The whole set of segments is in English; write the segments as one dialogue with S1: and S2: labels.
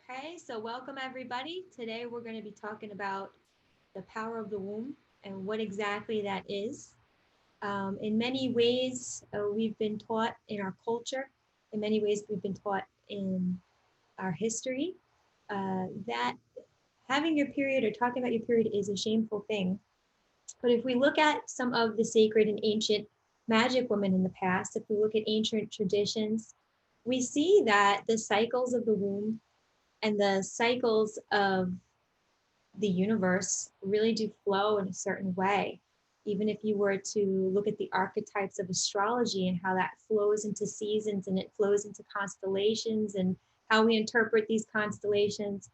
S1: Okay, so welcome everybody. Today we're going to be talking about the power of the womb and what exactly that is. In many ways, we've been taught in our culture, in many ways, we've been taught in our history that having your period or talking about your period is a shameful thing. But if we look at some of the sacred and ancient magic women in the past, if we look at ancient traditions, we see that the cycles of the womb and the cycles of the universe really do flow in a certain way. Even if you were to look at the archetypes of astrology and how that flows into seasons and it flows into constellations and how we interpret these constellations,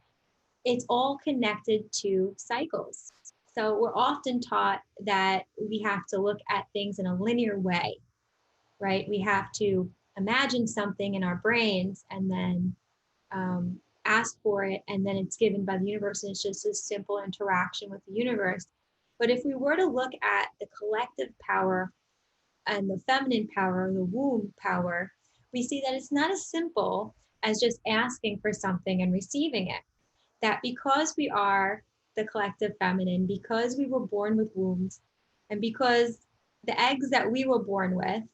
S1: it's all connected to cycles. So we're often taught that we have to look at things in a linear way, right? We have to imagine something in our brains and then ask for it, and then it's given by the universe, and it's just a simple interaction with the universe. But if we were to look at the collective power and the feminine power, the womb power, we see that it's not as simple as just asking for something and receiving it. That because we are the collective feminine, because we were born with wombs, and because the eggs that we were born with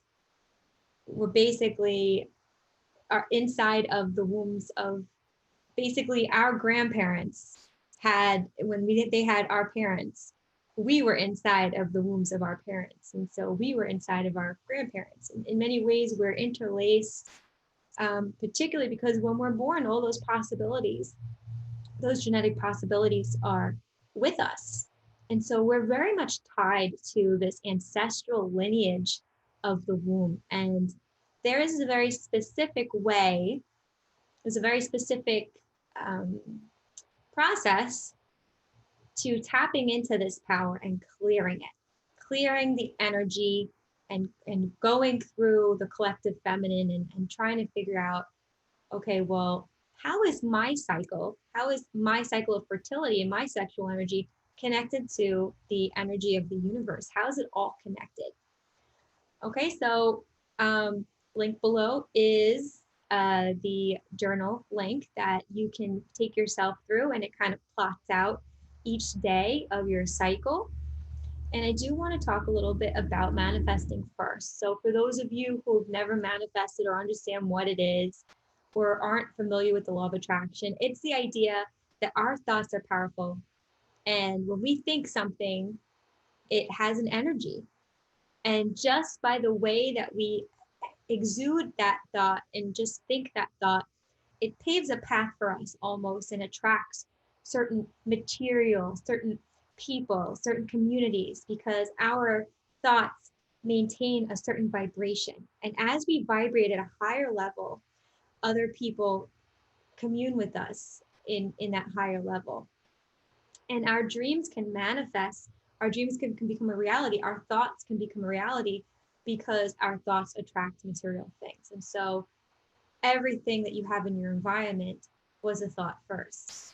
S1: were basically are inside of the wombs of basically our grandparents had when they had our parents, we were inside of the wombs of our parents, and so we were inside of our grandparents. In many ways we're interlaced, particularly because when we're born, all those possibilities, those genetic possibilities are with us, and so we're very much tied to this ancestral lineage of the womb. And there is a very specific way, there's a very specific um, process to tapping into this power and clearing it, clearing the energy, and going through the collective feminine, and trying to figure out, okay, well, how is my cycle? How is my cycle of fertility and my sexual energy connected to the energy of the universe? How is it all connected? Okay, so link below is the journal link that you can take yourself through, and it kind of plots out each day of your cycle. And I do want to talk a little bit about manifesting first. So for those of you who've never manifested or understand what it is, or aren't familiar with the law of attraction, it's the idea that our thoughts are powerful. And when we think something, it has an energy. And just by the way that we exude that thought and just think that thought, it paves a path for us almost and attracts certain material, certain people, certain communities, because our thoughts maintain a certain vibration. And as we vibrate at a higher level, other people commune with us in that higher level. And our dreams can manifest, our dreams can become a reality, our thoughts can become a reality because our thoughts attract material things. And so everything that you have in your environment was a thought first,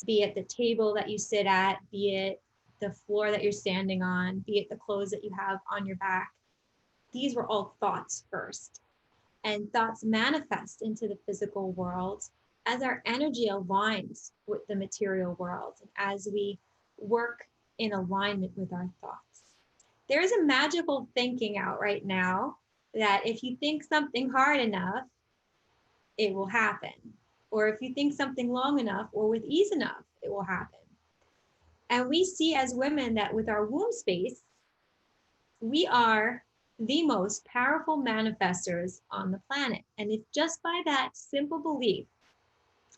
S1: be it the table that you sit at, be it the floor that you're standing on, be it the clothes that you have on your back. These were all thoughts first. And thoughts manifest into the physical world as our energy aligns with the material world and as we work in alignment with our thoughts. There is a magical thinking out right now that if you think something hard enough, it will happen. Or if you think something long enough or with ease enough, it will happen. And we see as women that with our womb space, we are the most powerful manifestors on the planet. And if just by that simple belief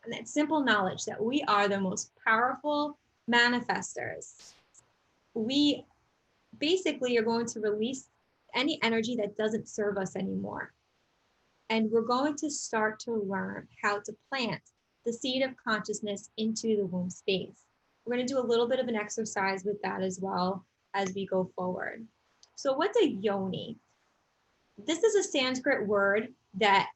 S1: and that simple knowledge that we are the most powerful manifestors, we basically are going to release any energy that doesn't serve us anymore. And we're going to start to learn how to plant the seed of consciousness into the womb space. We're going to do a little bit of an exercise with that as well as we go forward. So what's a yoni? This is a Sanskrit word that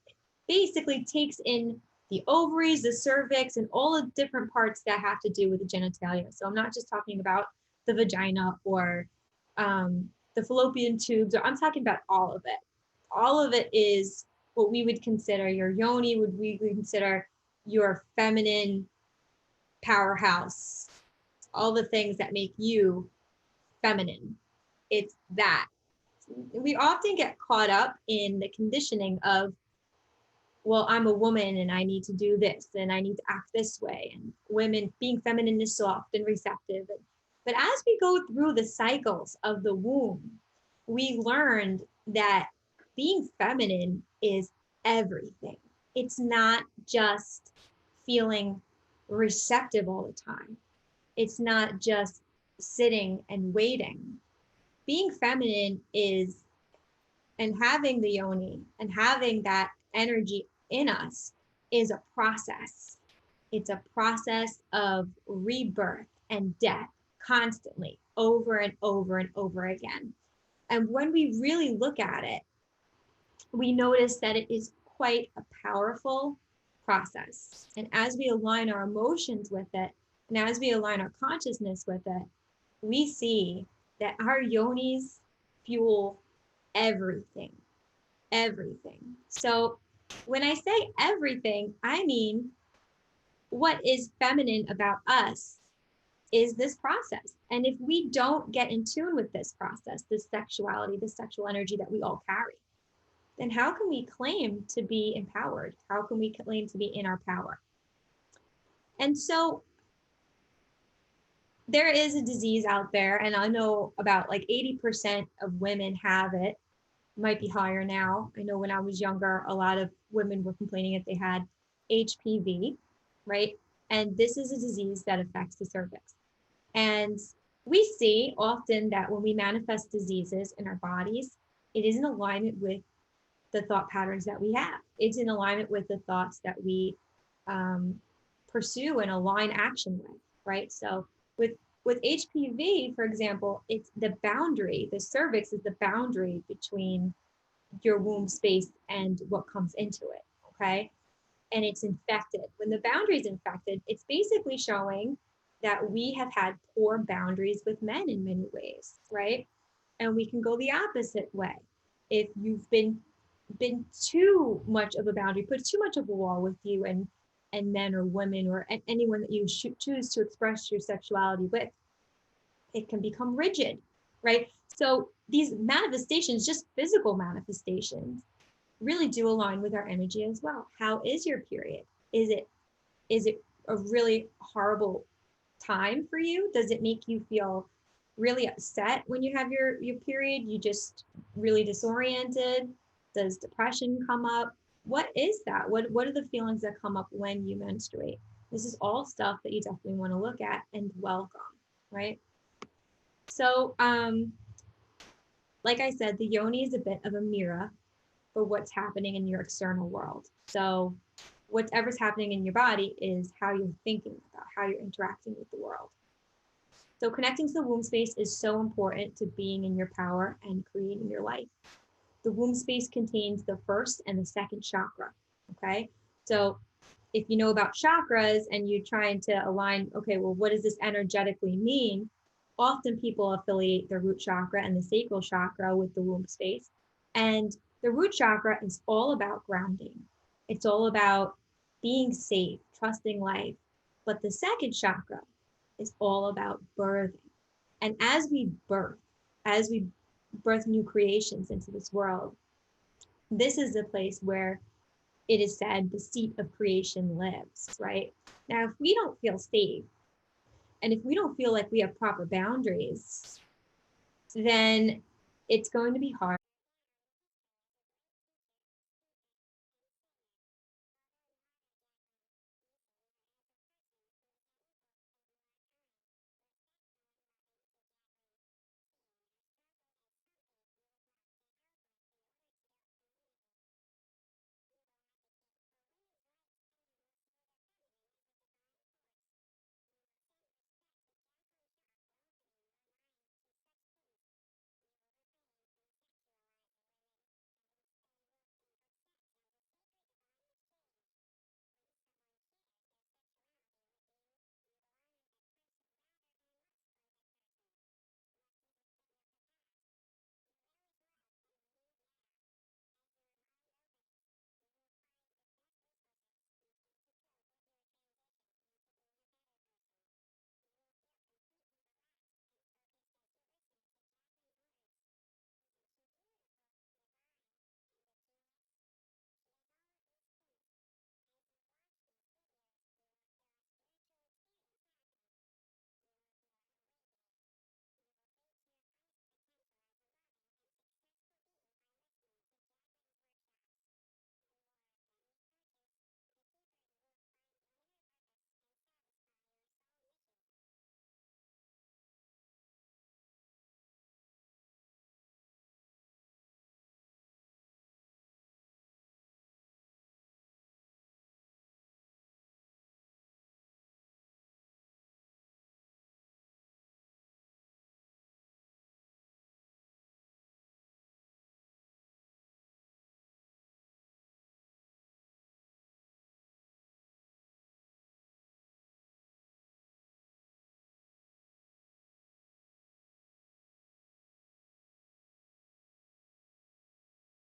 S1: basically takes in the ovaries, the cervix, and all the different parts that have to do with the genitalia. So I'm not just talking about the vagina or the fallopian tubes, or I'm talking about all of it. All of it is what we would consider your yoni, would we consider your feminine powerhouse, all the things that make you feminine. It's that. We often get caught up in the conditioning of, well, I'm a woman and I need to do this and I need to act this way. And women being feminine is soft and receptive. But as we go through the cycles of the womb, we learned that being feminine is everything. It's not just feeling receptive all the time. It's not just sitting and waiting. Being feminine is, and having the yoni and having that energy in us is a process. It's a process of rebirth and death constantly, over and over and over again. And when we really look at it, we notice that it is quite a powerful process. And as we align our emotions with it, and as we align our consciousness with it, we see that our yonis fuel everything, everything. So when I say everything, I mean what is feminine about us is this process. And if we don't get in tune with this process, this sexuality, this sexual energy that we all carry, then how can we claim to be empowered? How can we claim to be in our power? And so there is a disease out there, and I know about like 80% of women have it. Might be higher now. I know when I was younger, a lot of women were complaining that they had HPV, right? And this is a disease that affects the cervix. And we see often that when we manifest diseases in our bodies, it is in alignment with the thought patterns that we have. It's in alignment with the thoughts that we pursue and align action with, right? So with HPV, for example, it's the boundary, the cervix is the boundary between your womb space and what comes into it, okay? And it's infected. When the boundary is infected, it's basically showing that we have had poor boundaries with men in many ways, right? And we can go the opposite way. If you've been too much of a boundary, put too much of a wall with you and men or women or anyone that you choose to express your sexuality with, it can become rigid, right? So these manifestations, just physical manifestations, really do align with our energy as well. How is your period? Is it a really horrible time for you? Does it make you feel really upset when you have your period? You just really disoriented? Does depression come up? What is that? What are the feelings that come up when you menstruate? This is all stuff that you definitely want to look at and welcome, right? So, like I said, the yoni is a bit of a mirror for what's happening in your external world. So whatever's happening in your body is how you're thinking about, how you're interacting with the world. So connecting to the womb space is so important to being in your power and creating your life. The womb space contains the first and the second chakra, okay? So if you know about chakras and you're trying to align, okay, well, what does this energetically mean? Often people affiliate the root chakra and the sacral chakra with the womb space. And the root chakra is all about grounding. It's all about being safe, trusting life. But the second chakra is all about birthing. And as we birth new creations into this world, this is the place where it is said the seat of creation lives, right? Now, if we don't feel safe, and if we don't feel like we have proper boundaries, then it's going to be hard